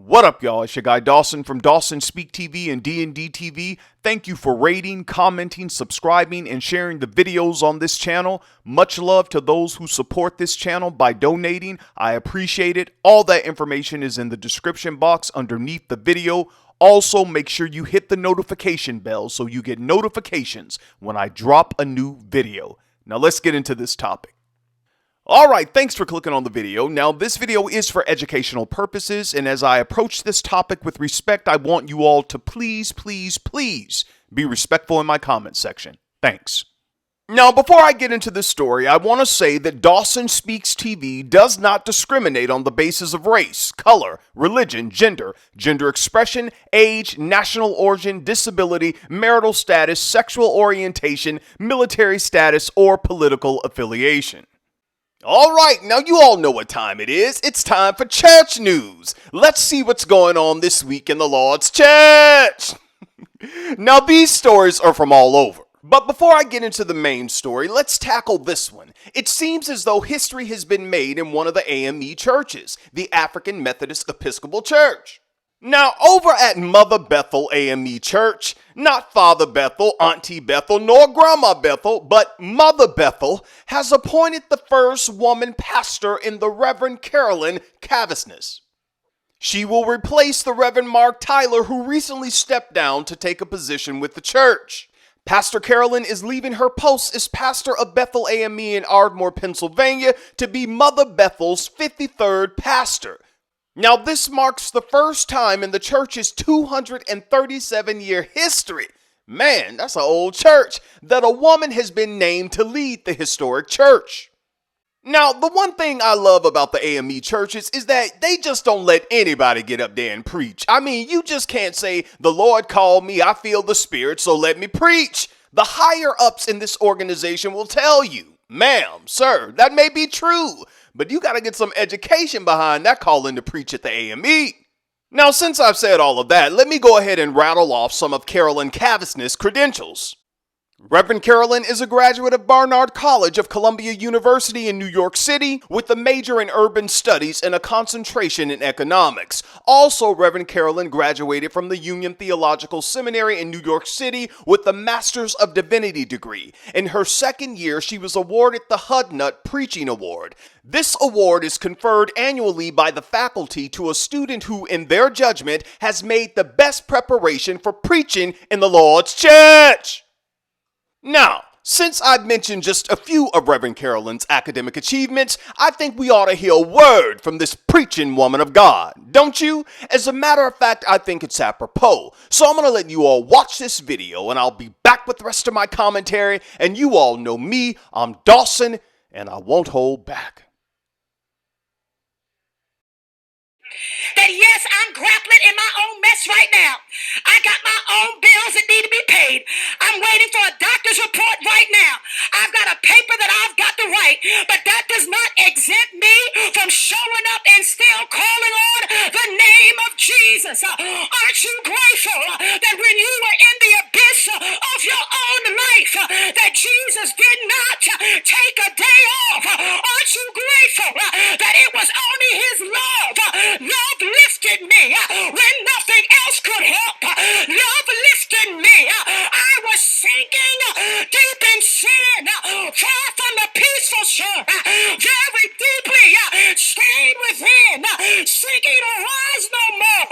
What up, y'all? It's your guy Dawson from Dawson Speak TV and D&D TV. Thank you for rating, commenting, subscribing, and sharing the videos on this channel. Much love to those who support this channel by donating. I appreciate it. All that information is in the description box underneath the video. Also, make sure you hit the notification bell so you get notifications when I drop a new video. Now let's get into this topic. Alright, thanks for clicking on the video. Now, this video is for educational purposes, and as I approach this topic with respect, I want you all to please be respectful in my comment section. Thanks. Now, before I get into this story, I want to say that Dawson Speaks TV does not discriminate on the basis of race, color, religion, gender expression, age, national origin, disability, marital status, sexual orientation, military status, or political affiliation. Alright, now you all know what time it is. It's time for church news. Let's see what's going on this week in the Lord's church. Now, these stories are from all over. But before I get into the main story, let's tackle this one. It seems as though history has been made in one of the AME churches, the African Methodist Episcopal Church. Now, over at Mother Bethel AME Church, not Father Bethel, Auntie Bethel, nor Grandma Bethel, but Mother Bethel has appointed the first woman pastor in the Reverend Carolyn Cavasness. She will replace the Reverend Mark Tyler, who recently stepped down to take a position with the church. Pastor Carolyn is leaving her post as pastor of Bethel AME in Ardmore, Pennsylvania, to be Mother Bethel's 53rd pastor. Now, this marks the first time in the church's 237-year history, man, that's an old church, that a woman has been named to lead the historic church. Now, the one thing I love about the AME churches is that they just don't let anybody get up there and preach. I mean, you just can't say, the Lord called me, I feel the Spirit, so let me preach. The higher-ups in this organization will tell you, ma'am, sir, that may be true, but you got to get some education behind that calling to preach at the AME. Now, since I've said all of that, let me go ahead and rattle off some of Carolyn Cavasness' credentials. Reverend Carolyn is a graduate of Barnard College of Columbia University in New York City with a major in urban studies and a concentration in economics. Also, Reverend Carolyn graduated from the Union Theological Seminary in New York City with a Master's of Divinity degree. In her second year, she was awarded the Hudnut Preaching Award. This award is conferred annually by the faculty to a student who, in their judgment, has made the best preparation for preaching in the Lord's church. Now, since I've mentioned just a few of Reverend Carolyn's academic achievements, I think we ought to hear a word from this preaching woman of God, don't you? As a matter of fact, I think it's apropos. So I'm going to let you all watch this video, and I'll be back with the rest of my commentary. And you all know me, I'm Dawson, and I won't hold back. That yes, I'm grappling in my own mess right now. I got my own bills that need to be paid. I'm waiting for a doctor's report right now. I've got a paper that I've got to write, but that does not exempt me from showing up and still calling on the name of Jesus. Aren't you grateful that when you were in the abyss of your own life, that Jesus did not take a day off? Aren't you grateful that it was only his love? Love lifted me when nothing else could help. Love lifted me. I was sinking deep in sin, far from the peaceful shore, very deeply stayed within, sinking to rise no more.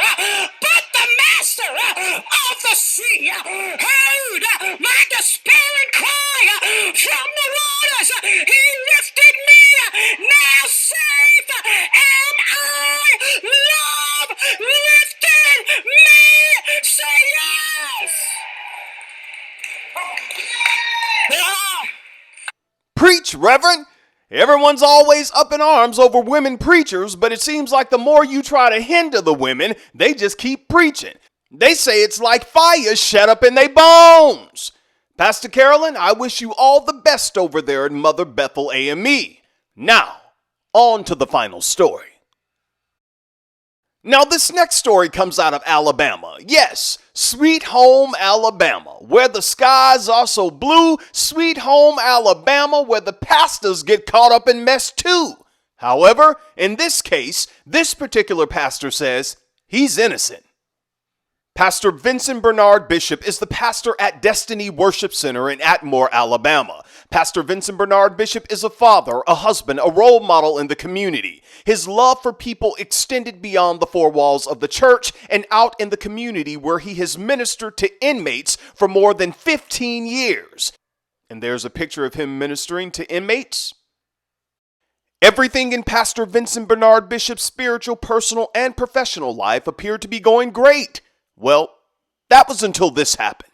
But the master of the sea heard my despairing cry from the waters. He lifted me. Now safe am I. Love lifted me. Say yes. Preach, Reverend! Everyone's always up in arms over women preachers, but it seems like the more you try to hinder the women, they just keep preaching. They say it's like fire shut up in their bones. Pastor Carolyn, I wish you all the best over there at Mother Bethel AME. Now, on to the final story. Now, this next story comes out of Alabama. Yes, sweet home Alabama, where the skies are so blue. Sweet home Alabama, where the pastors get caught up in mess too. However, in this case, this particular pastor says He's innocent. Pastor Vincent Bernard Bishop is the pastor at Destiny Worship Center in Atmore, Alabama. Pastor Vincent Bernard Bishop is a father, a husband, a role model in the community. His love for people extended beyond the four walls of the church and out in the community where he has ministered to inmates for more than 15 years. And there's a picture of him ministering to inmates. Everything in Pastor Vincent Bernard Bishop's spiritual, personal, and professional life appeared to be going great. Well, that was until this happened.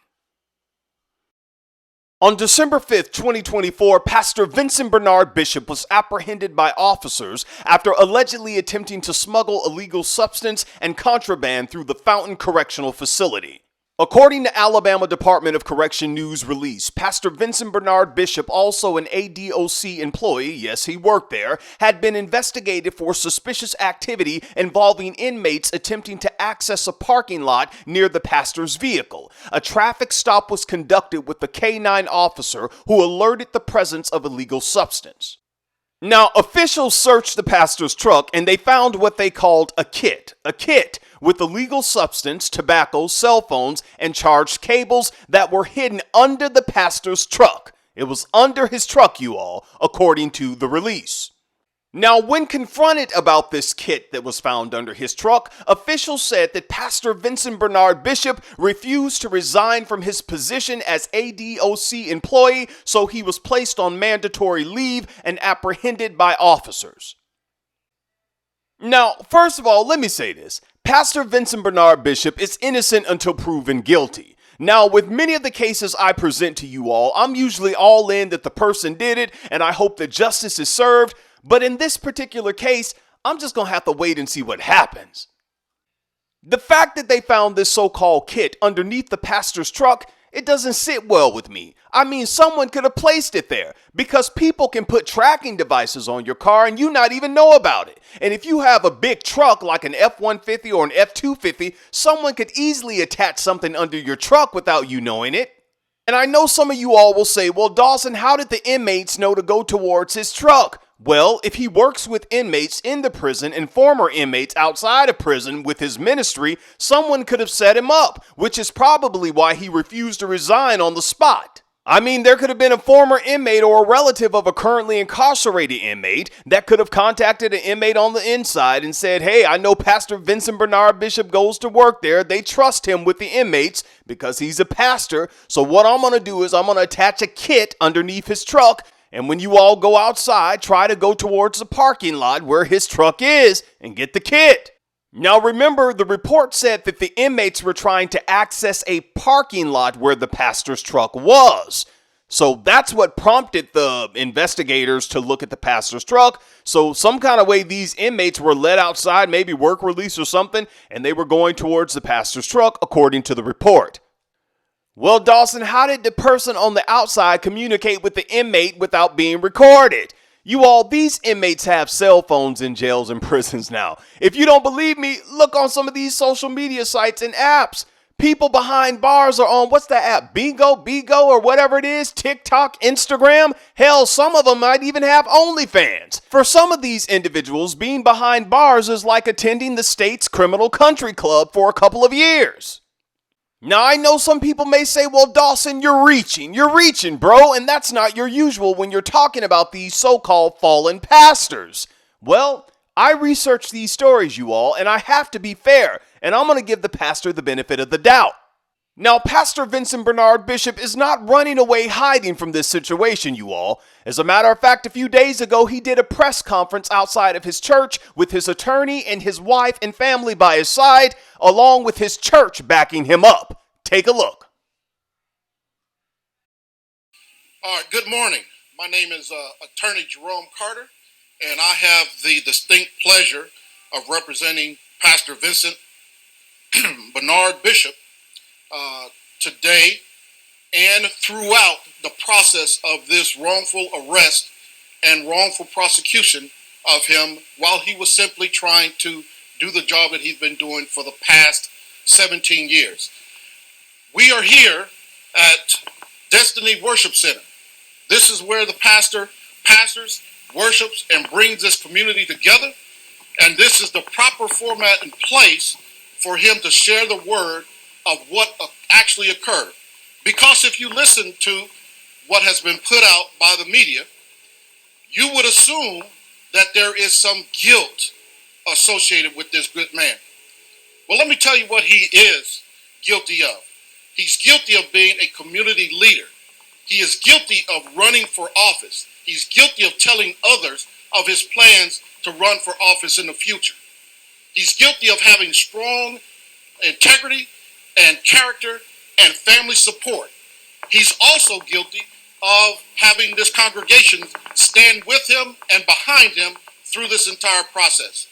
On December 5th, 2024, Pastor Vincent Bernard Bishop was apprehended by officers after allegedly attempting to smuggle illegal substance and contraband through the Fountain Correctional Facility. According to Alabama Department of Correction news release, Pastor Vincent Bernard Bishop, also an ADOC employee, yes, he worked there, had been investigated for suspicious activity involving inmates attempting to access a parking lot near the pastor's vehicle. A traffic stop was conducted with the K-9 officer who alerted the presence of illegal substance. Now, officials searched the pastor's truck and they found what they called a kit with illegal substance, tobacco, cell phones, and charged cables that were hidden under the pastor's truck. It was under his truck, you all, according to the release. Now, when confronted about this kit that was found under his truck, officials said that Pastor Vincent Bernard Bishop refused to resign from his position as ADOC employee, so he was placed on mandatory leave and apprehended by officers. Now, first of all, let me say this. Pastor Vincent Bernard Bishop is innocent until proven guilty. Now, with many of the cases I present to you all, I'm usually all in that the person did it, and I hope that justice is served. But in this particular case, I'm just going to have to wait and see what happens. The fact that they found this so-called kit underneath the pastor's truck, it doesn't sit well with me. I mean, someone could have placed it there because people can put tracking devices on your car and you not even know about it. And if you have a big truck like an F-150 or an F-250, someone could easily attach something under your truck without you knowing it. And I know some of you all will say, well, Dawson, how did the inmates know to go towards his truck? Well, if he works with inmates in the prison and former inmates outside of prison with his ministry, someone could have set him up, which is probably why he refused to resign on the spot. I mean, there could have been a former inmate or a relative of a currently incarcerated inmate that could have contacted an inmate on the inside and said, hey, I know Pastor Vincent Bernard Bishop goes to work there. They trust him with the inmates because he's a pastor. So what I'm going to do is I'm going to attach a kit underneath his truck. And when you all go outside, try to go towards the parking lot where his truck is and get the kit. Now remember, the report said that the inmates were trying to access a parking lot where the pastor's truck was. So that's what prompted the investigators to look at the pastor's truck. So some kind of way these inmates were led outside, maybe work release or something, and they were going towards the pastor's truck, according to the report. Well, Dawson, how did the person on the outside communicate with the inmate without being recorded? You all, these inmates have cell phones in jails and prisons now. If you don't believe me, look on some of these social media sites and apps. People behind bars are on, what's that app? Bigo or whatever it is, TikTok, Instagram. Hell, some of them might even have OnlyFans. For some of these individuals, being behind bars is like attending the state's criminal country club for a couple of years. Now, I know some people may say, well, Dawson, you're reaching, bro, and that's not your usual when you're talking about these so-called fallen pastors. Well, I researched these stories, you all, and I have to be fair, and I'm going to give the pastor the benefit of the doubt. Now, Pastor Vincent Bernard Bishop is not running away hiding from this situation, you all. As a matter of fact, a few days ago, he did a press conference outside of his church with his attorney and his wife and family by his side, along with his church backing him up. Take a look. All right, good morning. My name is Attorney Jerome Carter, and I have the distinct pleasure of representing Pastor Vincent Bernard Bishop today and throughout the process of this wrongful arrest and wrongful prosecution of him while he was simply trying to do the job that he's been doing for the past 17 years. We are here at Destiny Worship Center. This is where the pastors, worships, and brings this community together. And this is the proper format and place for him to share the word of what actually occurred. Because if you listen to what has been put out by the media, you would assume that there is some guilt associated with this good man. Well, let me tell you what he is guilty of. He's guilty of being a community leader. He is guilty of running for office. He's guilty of telling others of his plans to run for office in the future. He's guilty of having strong integrity and character and family support. He's also guilty of having this congregation stand with him and behind him through this entire process.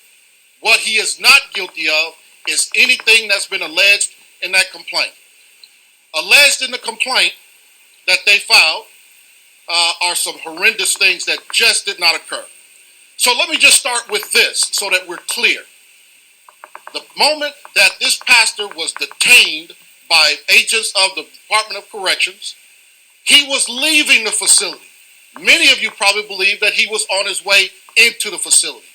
What he is not guilty of is anything that's been alleged in that complaint. Alleged in the complaint that they filed are some horrendous things that just did not occur. So let me just start with this so that we're clear. The moment that this pastor was detained by agents of the Department of Corrections, he was leaving the facility. Many of you probably believe that he was on his way into the facility.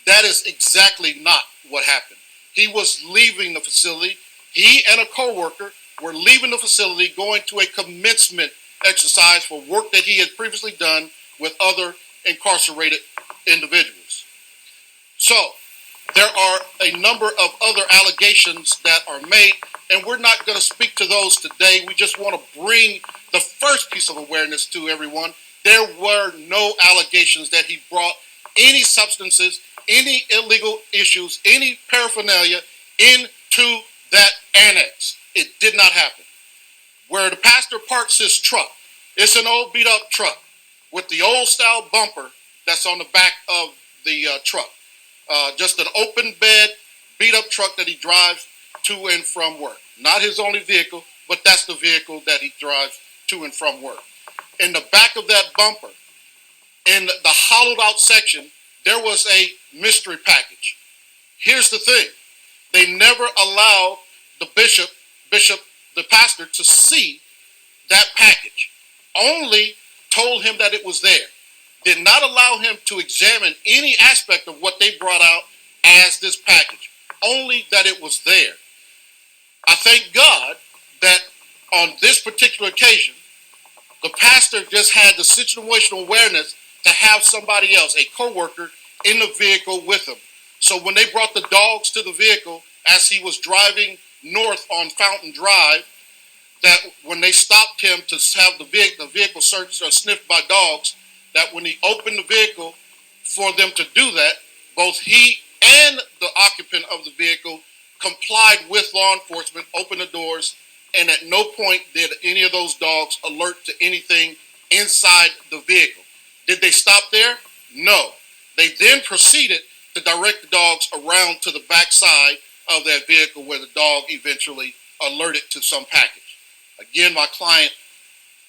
That is exactly not what happened. He was leaving the facility. He and a co-worker were leaving the facility, going to a commencement exercise for work that he had previously done with other incarcerated individuals. So there are a number of other allegations that are made, and we're not going to speak to those today. We just want to bring the first piece of awareness to everyone. There were no allegations that he brought any substances, any illegal issues, any paraphernalia into that annex. It did not happen. Where the pastor parks his truck, it's an old beat up truck with the old style bumper that's on the back of the truck. Just an open bed, beat up truck that he drives to and from work. Not his only vehicle, but that's the vehicle that he drives to and from work. In the back of that bumper, in the hollowed out section, there was a mystery package. Here's the thing. They never allowed the the pastor, to see that package. Only told him that it was there. Did not allow him to examine any aspect of what they brought out as this package. Only that it was there. I thank God that on this particular occasion, the pastor just had the situational awareness to have somebody else, a co-worker, in the vehicle with him. So when they brought the dogs to the vehicle as he was driving north on Fountain Drive, that when they stopped him to have the vehicle searched or sniffed by dogs, that when he opened the vehicle for them to do that, both he and the occupant of the vehicle complied with law enforcement, opened the doors, and at no point did any of those dogs alert to anything inside the vehicle. Did they stop there? No. They then proceeded to direct the dogs around to the back side of that vehicle where the dog eventually alerted to some package. Again, my client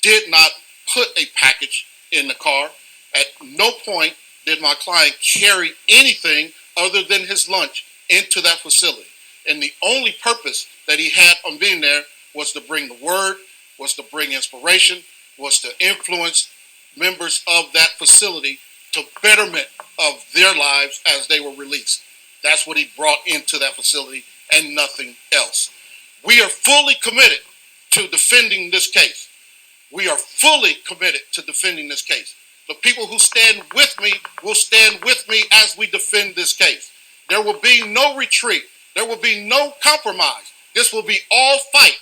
did not put a package in the car. At no point did my client carry anything other than his lunch into that facility. And the only purpose that he had on being there was to bring the word, was to bring inspiration, was to influence members of that facility to betterment of their lives as they were released. That's what he brought into that facility and nothing else. We are fully committed to defending this case. We are fully committed to defending this case. The people who stand with me will stand with me as we defend this case. There will be no retreat. There will be no compromise. This will be all fight,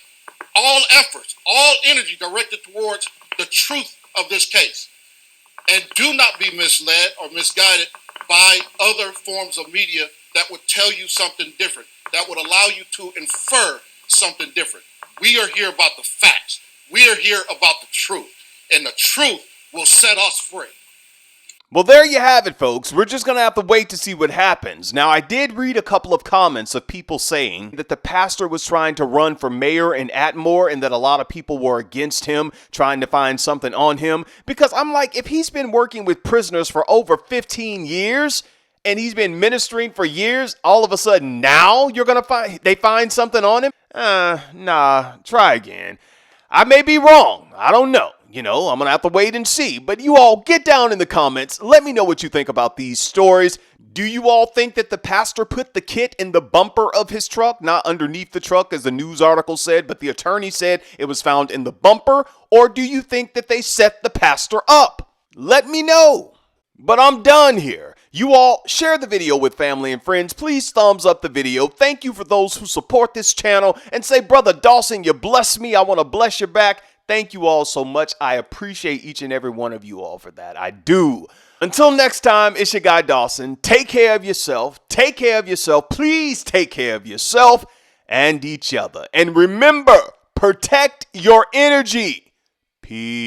all efforts, all energy directed towards the truth of this case. And do not be misled or misguided by other forms of media that would tell you something different, that would allow you to infer something different. We are here about the facts. We are here about the truth. And the truth will set us free. Well, there you have it, folks. We're just going to have to wait to see what happens. Now, I did read a couple of comments of people saying that the pastor was trying to run for mayor in Atmore and that a lot of people were against him, trying to find something on him. Because I'm like, if he's been working with prisoners for over 15 years and he's been ministering for years, all of a sudden now you're going to find something on him? Nah, try again. I may be wrong. I don't know. I'm going to have to wait and see. But you all get down in the comments. Let me know what you think about these stories. Do you all think that the pastor put the kit in the bumper of his truck, not underneath the truck as the news article said, but the attorney said it was found in the bumper? Or do you think that they set the pastor up? Let me know. But I'm done here. You all share the video with family and friends. Please thumbs up the video. Thank you for those who support this channel and say, Brother Dawson, you bless me. I want to bless you back. Thank you all so much. I appreciate each and every one of you all for that. I do. Until next time, it's your guy Dawson. Take care of yourself. Take care of yourself. Please take care of yourself and each other. And remember, protect your energy. Peace.